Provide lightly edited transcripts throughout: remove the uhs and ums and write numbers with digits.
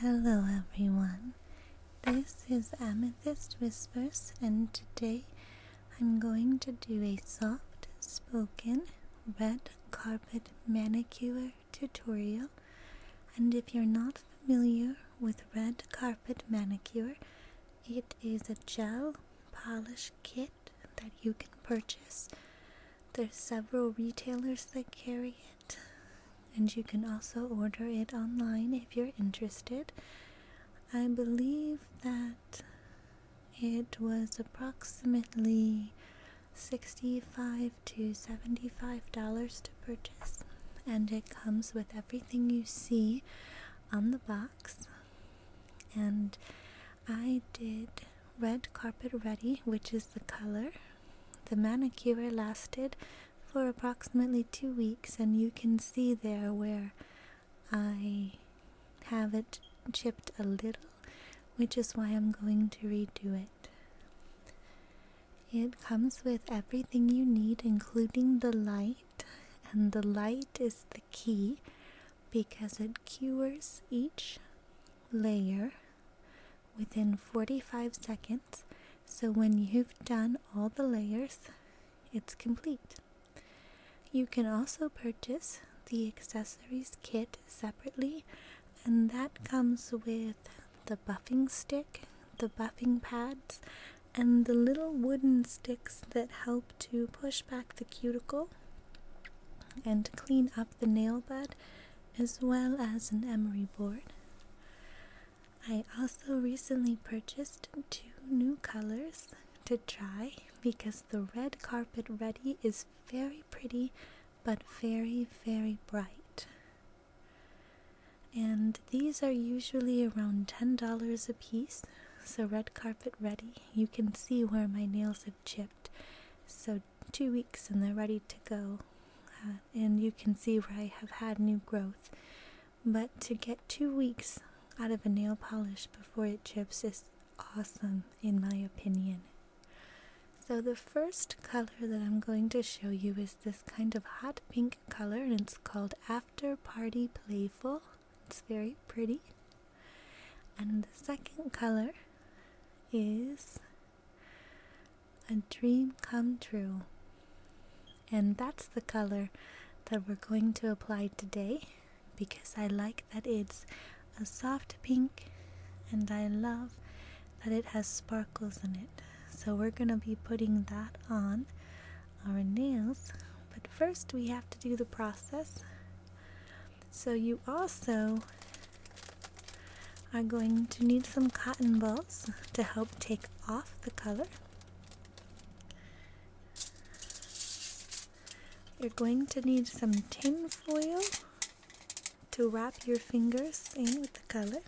Hello everyone, this is Amethyst Whispers, and today I'm going to do a soft spoken red carpet manicure tutorial. And if you're not familiar with red carpet manicure, it is a gel polish kit that you can purchase. There's several retailers that carry it, and you can also order it online if you're interested. I believe that it was approximately $65 to $75 to purchase, and it comes with everything you see on the box. And I did red carpet ready, which is the color. The manicure lasted for approximately 2 weeks, and you can see there where I have it chipped a little, which is why I'm going to redo it. It comes with everything you need, including the light, and the light is the key because it cures each layer within 45 seconds. So when you've done all the layers, it's complete. You can also purchase the accessories kit separately, and that comes with the buffing stick, the buffing pads, and the little wooden sticks that help to push back the cuticle and clean up the nail bed, as well as an emery board. I also recently purchased 2 new colors to try because the red carpet ready is very pretty but very, very bright. And these are usually around $10 a piece. So red carpet ready, you can see where my nails have chipped. So 2 weeks and they're ready to go. And you can see where I have had new growth. But to get 2 weeks out of a nail polish before it chips is awesome in my opinion. So the first color that I'm going to show you is this kind of hot pink color, and it's called After Party Playful. It's very pretty. And the second color is A Dream Come True. And that's the color that we're going to apply today because I like that it's a soft pink and I love that it has sparkles in it. So we're going to be putting that on our nails, but first we have to do the process. So you also are going to need some cotton balls to help take off the color. You're going to need some tin foil to wrap your fingers in with the color.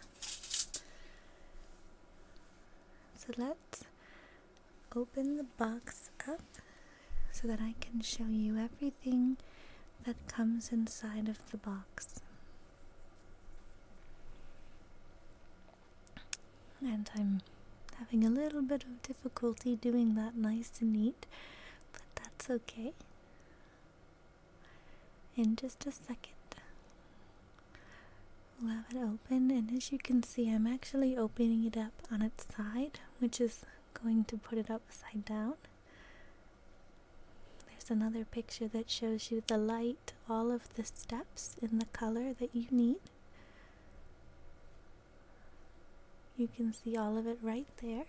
So let's open the box up so that I can show you everything that comes inside of the box. And I'm having a little bit of difficulty doing that nice and neat, but that's okay. In just a second, we'll have it open, and as you can see, I'm actually opening it up on its side, which is going to put it upside down. There's another picture that shows you the light, all of the steps in the color that you need. You can see all of it right there.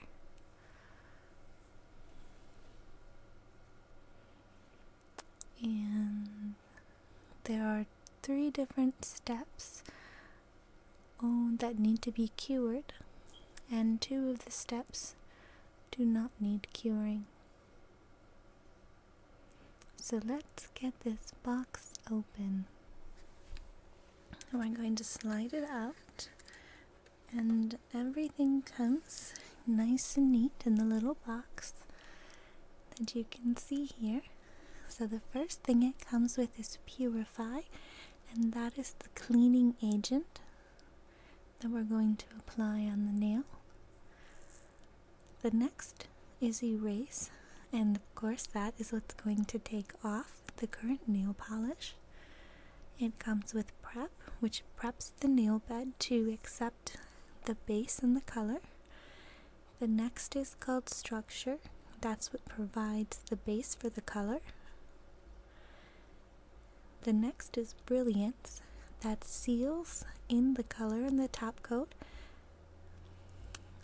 And there are 3 different steps that need to be cured, and 2 of the steps do not need curing. So let's get this box open. We're going to slide it out, and everything comes nice and neat in the little box that you can see here. So the first thing it comes with is Purify, and that is the cleaning agent that we're going to apply on the nail. The next is Erase, and of course that is what's going to take off the current nail polish. It comes with Prep, which preps the nail bed to accept the base and the color. The next is called structure. That's what provides the base for the color. The next is brilliance. That seals in the color in the top coat.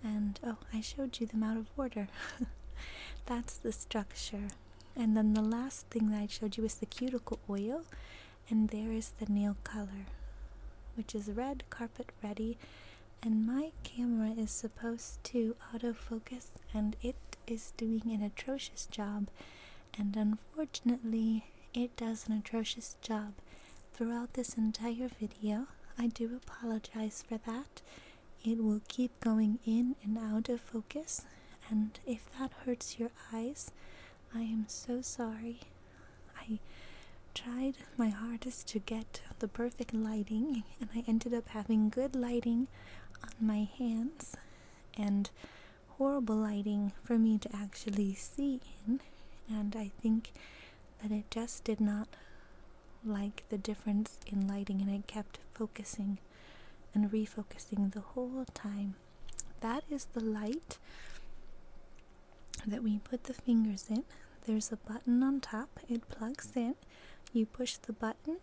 And oh, I showed you them out of order. That's the structure. And then the last thing that I showed you is the cuticle oil. And there is the nail color, which is red carpet ready. And my camera is supposed to autofocus, and it is doing an atrocious job. And unfortunately, it does an atrocious job throughout this entire video. I do apologize for that. It will keep going in and out of focus, and if that hurts your eyes, I am so sorry. I tried my hardest to get the perfect lighting, and I ended up having good lighting on my hands and horrible lighting for me to actually see in, and I think that it just did not like the difference in lighting, and it kept focusing and refocusing the whole time. That is the light that we put the fingers in. There's a button on top. It plugs in. You push the button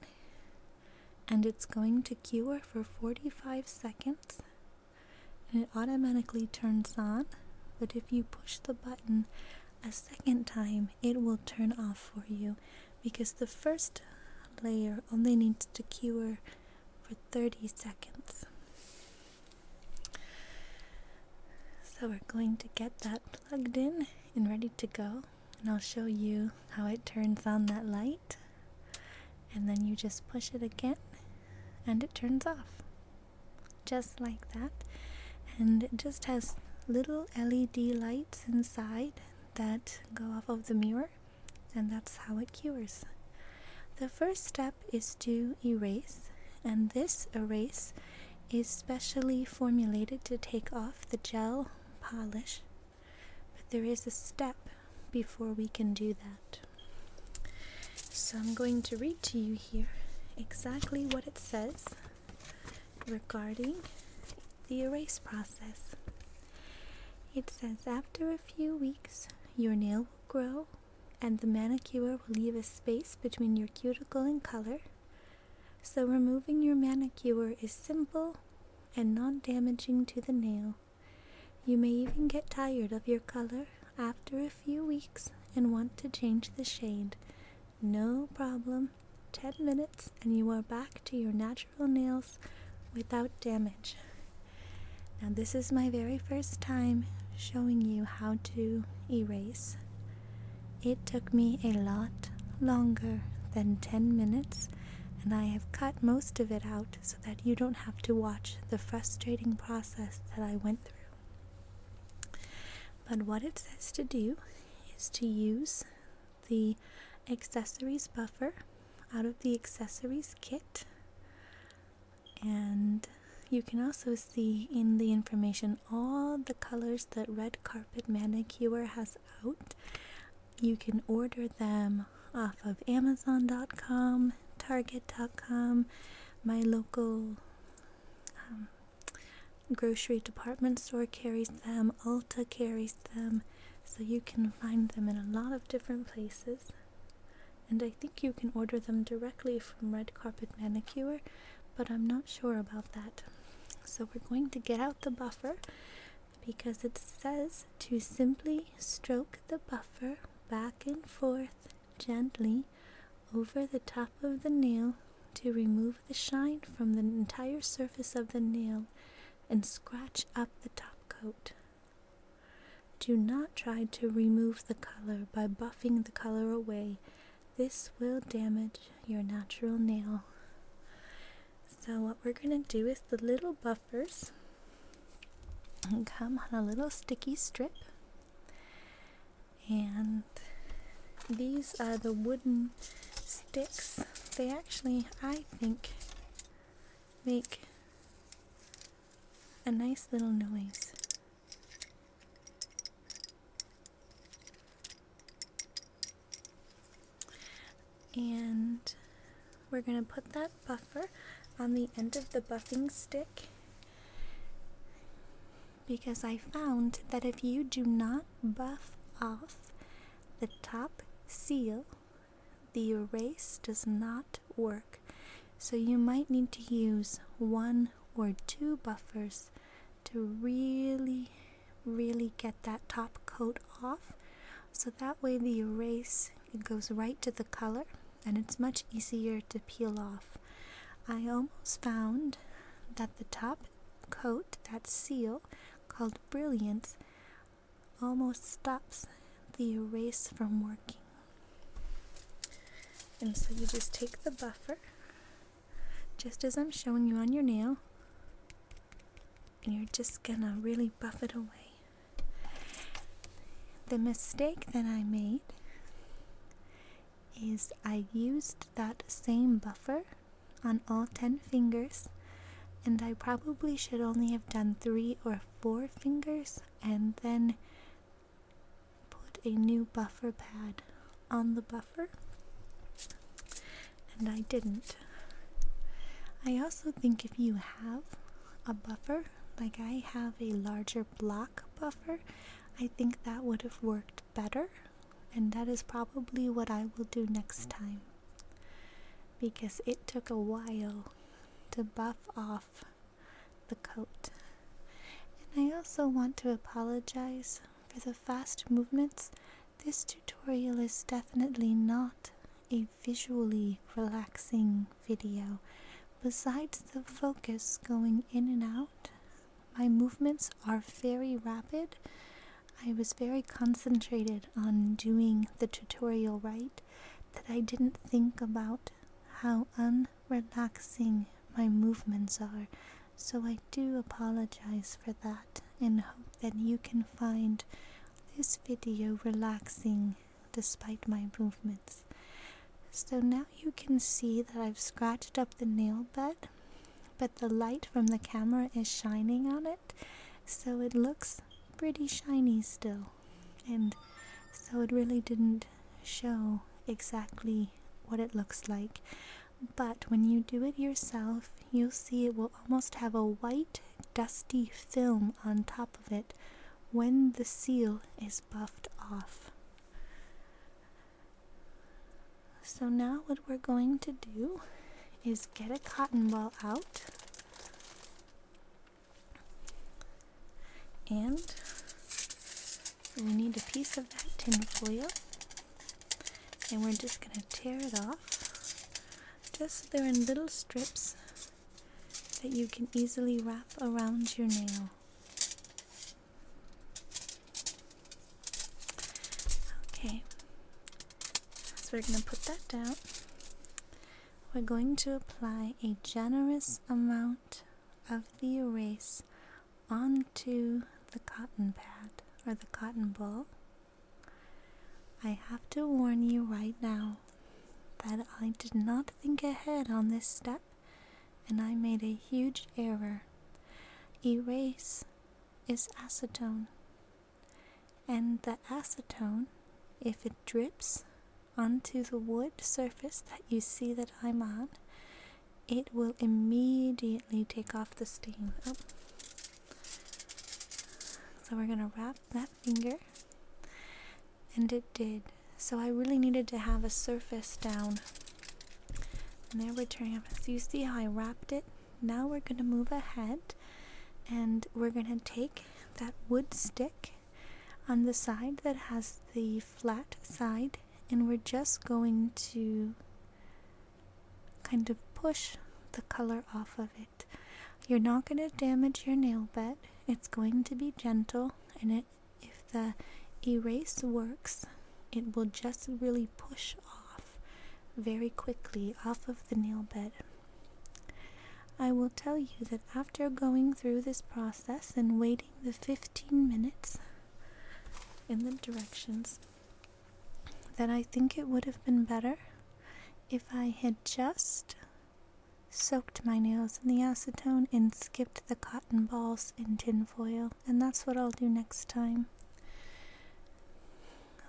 and it's going to cure for 45 seconds, and it automatically turns on. But if you push the button a second time, it will turn off for you, because the first layer only needs to cure for 30 seconds. So we're going to get that plugged in and ready to go, and I'll show you how it turns on that light, and then you just push it again and it turns off, just like that. And it just has little LED lights inside that go off of the mirror, and that's how it cures. The first step is to erase, and this erase is specially formulated to take off the gel polish, but there is a step before we can do that. So I'm going to read to you here exactly what it says regarding the erase process. It says, after a few weeks, your nail will grow and the manicure will leave a space between your cuticle and color. So removing your manicure is simple and non-damaging to the nail. You may even get tired of your color after a few weeks and want to change the shade. No problem. 10 minutes and you are back to your natural nails without damage. Now this is my very first time showing you how to erase. It took me a lot longer than 10 minutes, and I have cut most of it out so that you don't have to watch the frustrating process that I went through. But what it says to do is to use the accessories buffer out of the accessories kit, and you can also see in the information all the colors that Red Carpet Manicure has out. You can order them off of Amazon.com, Target.com, my local grocery department store carries them, Ulta carries them, so you can find them in a lot of different places. And I think you can order them directly from Red Carpet Manicure, but I'm not sure about that. So we're going to get out the buffer, because it says to simply stroke the buffer back and forth gently over the top of the nail to remove the shine from the entire surface of the nail and scratch up the top coat. Do not try to remove the color by buffing the color away. This will damage your natural nail. So what we're going to do is the little buffers come on a little sticky strip, and these are the wooden sticks. They actually, I think, make a nice little noise. And we're going to put that buffer on the end of the buffing stick, because I found that if you do not buff off the top seal, the erase does not work. So you might need to use 1 or 2 buffers to really get that top coat off, so that way the erase, it goes right to the color and it's much easier to peel off. I almost found that the top coat, that seal called Brilliance, almost stops the erase from working. And so you just take the buffer, just as I'm showing you on your nail, and you're just gonna really buff it away. The mistake that I made is I used that same buffer on all 10 fingers, and I probably should only have done 3 or 4 fingers and then put a new buffer pad on the buffer, and I didn't. I also think if you have a buffer, like I have a larger block buffer, I think that would have worked better, and that is probably what I will do next time, because it took a while to buff off the coat. And I also want to apologize for the fast movements. This tutorial is definitely not a visually relaxing video. Besides the focus going in and out, my movements are very rapid. I was very concentrated on doing the tutorial right, that I didn't think about how unrelaxing my movements are. So I do apologize for that, and hope that you can find this video relaxing despite my movements. So now you can see that I've scratched up the nail bed, but the light from the camera is shining on it, so it looks pretty shiny still, and so it really didn't show exactly what it looks like. But when you do it yourself, you'll see it will almost have a white dusty film on top of it when the seal is buffed off. So now what we're going to do is get a cotton ball out, and we need a piece of that tin foil, and we're just going to tear it off, just so they're in little strips that you can easily wrap around your nail. Okay, so we're going to put that down. We're going to apply a generous amount of the erase onto the cotton pad or the cotton ball. I have to warn you right now that I did not think ahead on this step, and I made a huge error. Erase is acetone, and the acetone, if it drips onto the wood surface that you see that I'm on, it will immediately take off the stain. Oh. So we're going to wrap that finger, and it did. So I really needed to have a surface down. And there we're turning up. So you see how I wrapped it? Now we're going to move ahead, and we're going to take that wood stick on the side that has the flat side, and we're just going to kind of push the color off of it. You're not going to damage your nail bed. It's going to be gentle, and if the erase works, it will just really push off very quickly off of the nail bed. I will tell you that after going through this process and waiting the 15 minutes in the directions, that I think it would have been better if I had just soaked my nails in the acetone and skipped the cotton balls in tin foil, and that's what I'll do next time.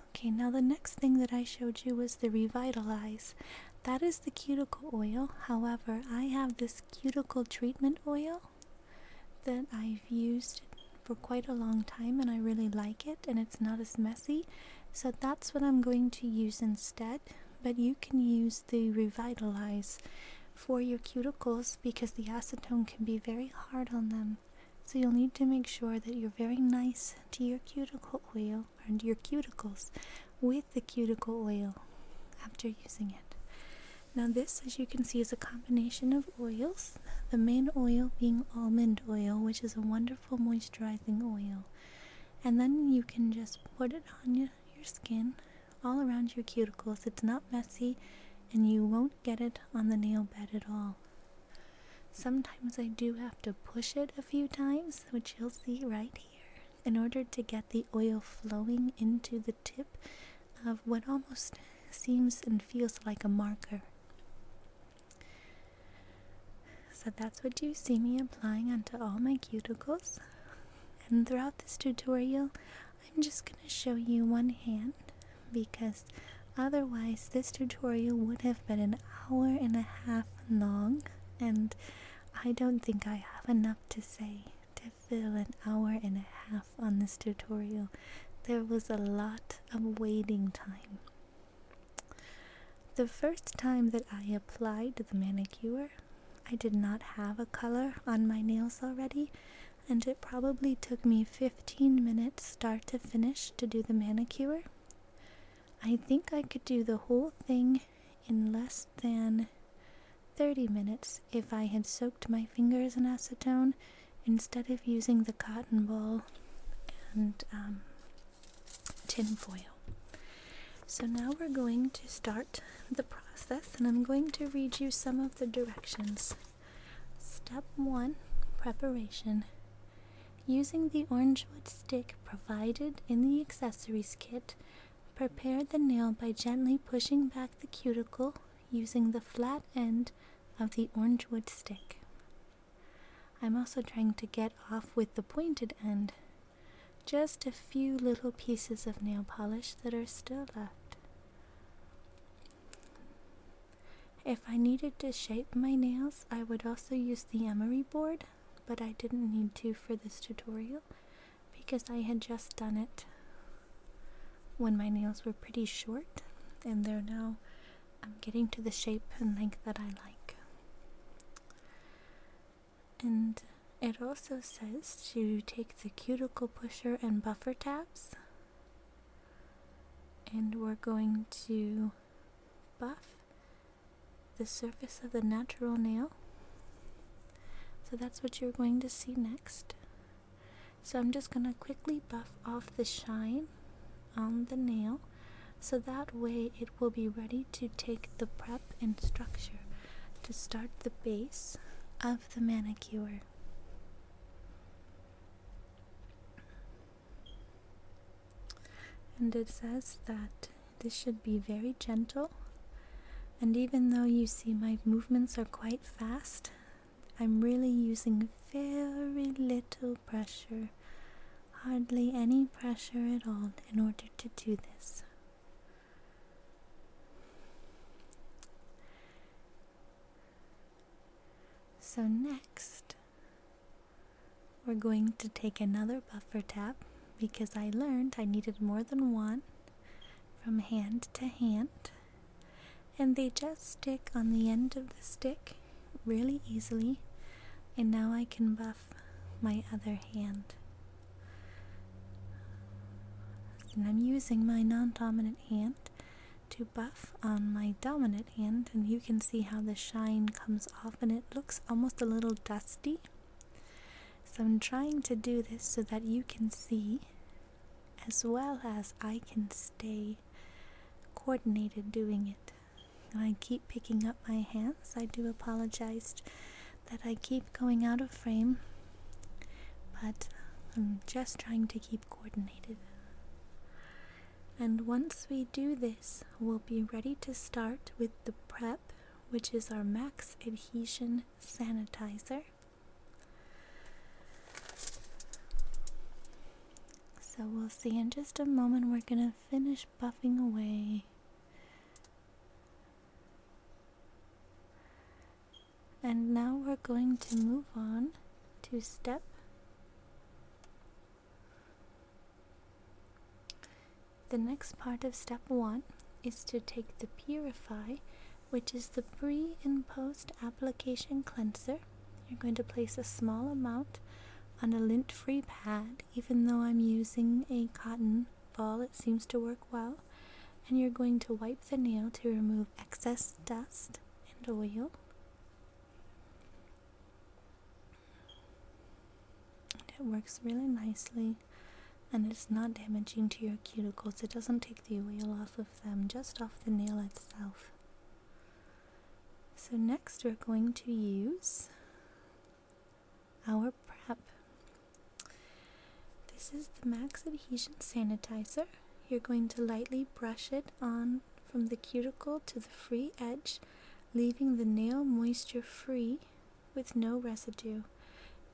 Okay, now the next thing that I showed you was the Revitalize. That is the cuticle oil. However, I have this cuticle treatment oil that I've used for quite a long time and I really like it and it's not as messy. So that's what I'm going to use instead. But you can use the Revitalize for your cuticles because the acetone can be very hard on them. So you'll need to make sure that you're very nice to your cuticle oil and your cuticles with the cuticle oil after using it. Now this, as you can see, is a combination of oils. The main oil being almond oil, which is a wonderful moisturizing oil. And then you can just put it on your skin all around your cuticles. It's not messy and you won't get it on the nail bed at all. Sometimes I do have to push it a few times, which you'll see right here, in order to get the oil flowing into the tip of what almost seems and feels like a marker. So that's what you see me applying onto all my cuticles. And throughout this tutorial, I'm just going to show you one hand because otherwise this tutorial would have been an hour and a half long, and I don't think I have enough to say to fill an hour and a half on this tutorial. There was a lot of waiting time. The first time that I applied the manicure, I did not have a color on my nails already, and it probably took me 15 minutes start to finish to do the manicure. I think I could do the whole thing in less than 30 minutes if I had soaked my fingers in acetone instead of using the cotton ball and tin foil. So now we're going to start the process, and I'm going to read you some of the directions. Step 1, preparation. Using the orange wood stick provided in the accessories kit, prepare the nail by gently pushing back the cuticle using the flat end of the orange wood stick. I'm also trying to get off with the pointed end. Just a few little pieces of nail polish that are still left. If I needed to shape my nails, I would also use the emery board, but I didn't need to for this tutorial because I had just done it when my nails were pretty short, and they're now getting to the shape and length that I like. And it also says to take the cuticle pusher and buffer tabs, and we're going to buff the surface of the natural nail. So that's what you're going to see next. So I'm just going to quickly buff off the shine on the nail so that way it will be ready to take the prep and structure to start the base of the manicure. And it says that this should be very gentle, and even though you see my movements are quite fast, I'm really using very little pressure, hardly any pressure at all in order to do this. So next, we're going to take another buffer tab because I learned I needed more than one from hand to hand, and they just stick on the end of the stick really easily, and now I can buff my other hand. And I'm using my non-dominant hand to buff on my dominant hand, and you can see how the shine comes off and it looks almost a little dusty. So I'm trying to do this so that you can see as well as I can stay coordinated doing it. And I keep picking up my hands. I do apologize that I keep going out of frame, but I'm just trying to keep coordinated. And once we do this, we'll be ready to start with the prep, which is our Max Adhesion Sanitizer. So we'll see in just a moment. We're going to finish buffing away. And now we're going to move on to step The next part of step 1 is to take the Purify, which is the pre and post application cleanser. You're going to place a small amount on a lint-free pad. Even though I'm using a cotton ball, it seems to work well. And you're going to wipe the nail to remove excess dust and oil. It works really nicely, and it's not damaging to your cuticles. It doesn't take the oil off of them, just off the nail itself. So next we're going to use our prep. This is the Max Adhesion Sanitizer. You're going to lightly brush it on from the cuticle to the free edge, leaving the nail moisture free with no residue.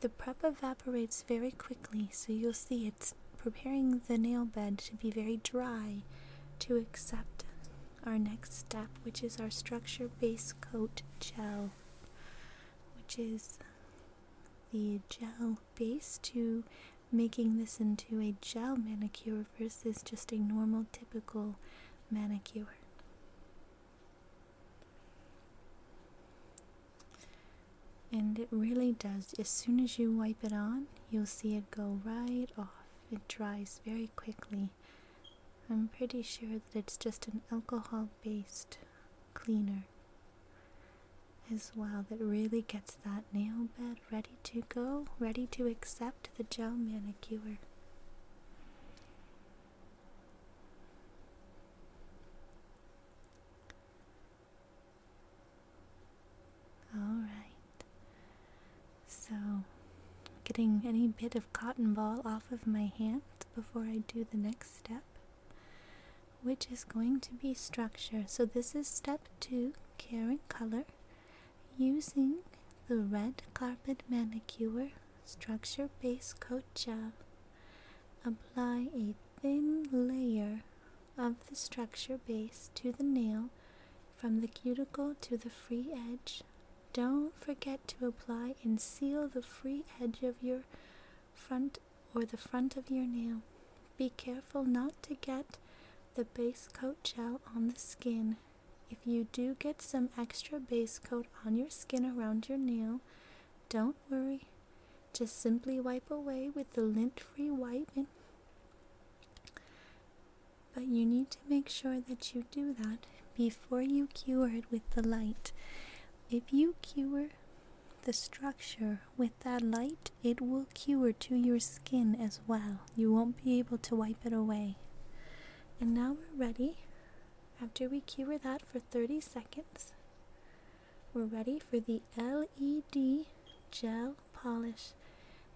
The prep evaporates very quickly, so you'll see it's preparing the nail bed to be very dry to accept our next step, which is our structure base coat gel, which is the gel base to making this into a gel manicure versus just a normal typical manicure. And it really does. As soon as you wipe it on, you'll see it go right off. It dries very quickly. I'm pretty sure that it's just an alcohol-based cleaner as well that really gets that nail bed ready to go, ready to accept the gel manicure. Alright. So, getting any bit of cotton ball off of my hand before I do the next step, which is going to be structure. So this is step 2, care and color, using the red carpet manicure structure base coat gel. Apply a thin layer of the structure base to the nail from the cuticle to the free edge. Don't forget to apply and seal the free edge of your front or the front of your nail. Be careful not to get the base coat gel on the skin. If you do get some extra base coat on your skin around your nail, don't worry. Just simply wipe away with the lint-free wipe. But you need to make sure that you do that before you cure it with the light. If you cure the structure with that light, it will cure to your skin as well. You won't be able to wipe it away. And now we're ready. After we cure that for 30 seconds, we're ready for the LED gel polish.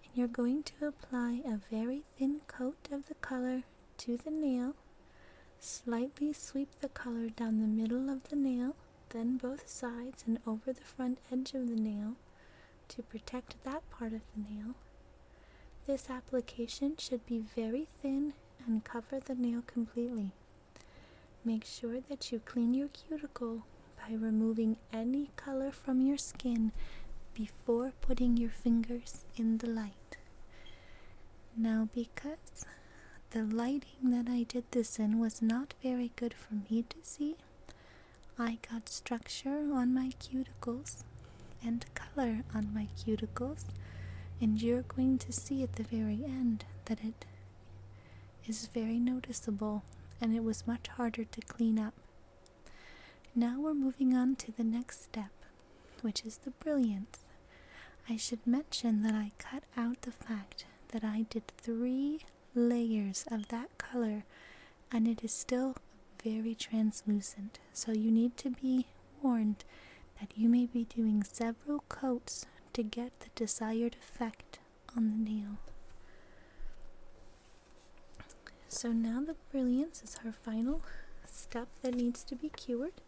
And you're going to apply a very thin coat of the color to the nail. Slightly sweep the color down the middle of the nail, then both sides and over the front edge of the nail to protect that part of the nail. This application should be very thin and cover the nail completely. Make sure that you clean your cuticle by removing any color from your skin before putting your fingers in the light. Now, because the lighting that I did this in was not very good for me to see, I got structure on my cuticles and color on my cuticles, and you're going to see at the very end that it is very noticeable, and it was much harder to clean up. Now we're moving on to the next step, which is the brilliance. I should mention that I cut out the fact that I did 3 layers of that color, and it is still very translucent, so you need to be warned that you may be doing several coats to get the desired effect on the nail. So now the brilliance is our final step that needs to be cured.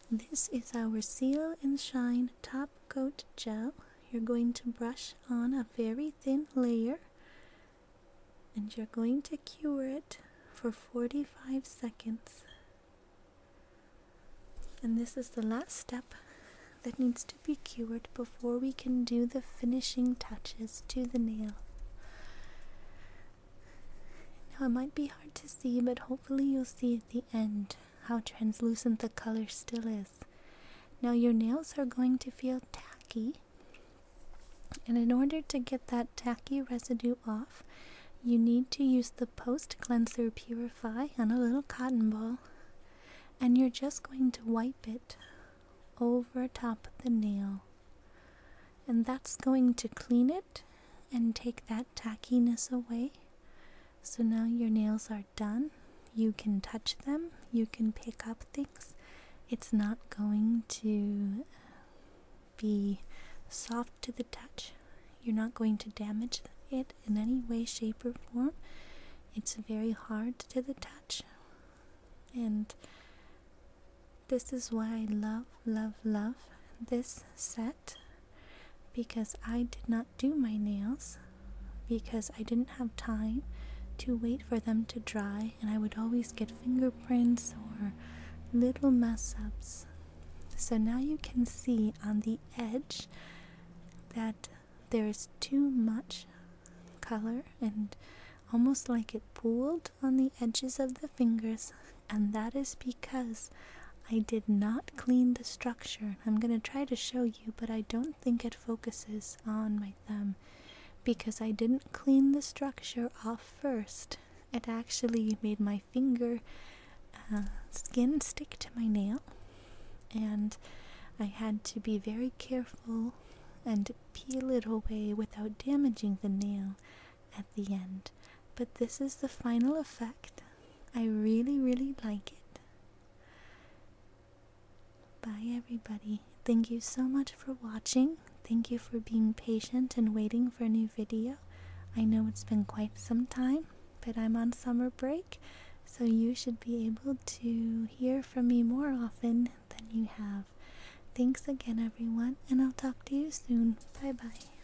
This is our Seal and Shine Top Coat Gel. You're going to brush on a very thin layer, and you're going to cure it for 45 seconds. And this is the last step that needs to be cured before we can do the finishing touches to the nail. Now it might be hard to see, but hopefully you'll see at the end how translucent the color still is. Now your nails are going to feel tacky, and in order to get that tacky residue off, you need to use the Post Cleanser Purify on a little cotton ball, and you're just going to wipe it over top of the nail, and that's going to clean it and take that tackiness away. So now your nails are done. You can touch them, you can pick up things. It's not going to be soft to the touch. You're not going to damage it in any way, shape, or form. It's very hard to the touch, and this is why I love this set, because I did not do my nails because I didn't have time to wait for them to dry, and I would always get fingerprints or little mess ups. So now you can see on the edge that there's too much color and almost like it pooled on the edges of the fingers, and that is because I did not clean the structure. I'm going to try to show you, but I don't think it focuses on my thumb because I didn't clean the structure off first. It actually made my finger skin stick to my nail, and I had to be very careful and peel it away without damaging the nail at the end. But this is the final effect. I really like it. Bye everybody. Thank you so much for watching. Thank you for being patient and waiting for a new video. I know it's been quite some time, but I'm on summer break, so you should be able to hear from me more often than you have. Thanks again everyone, and I'll talk to you soon. Bye bye.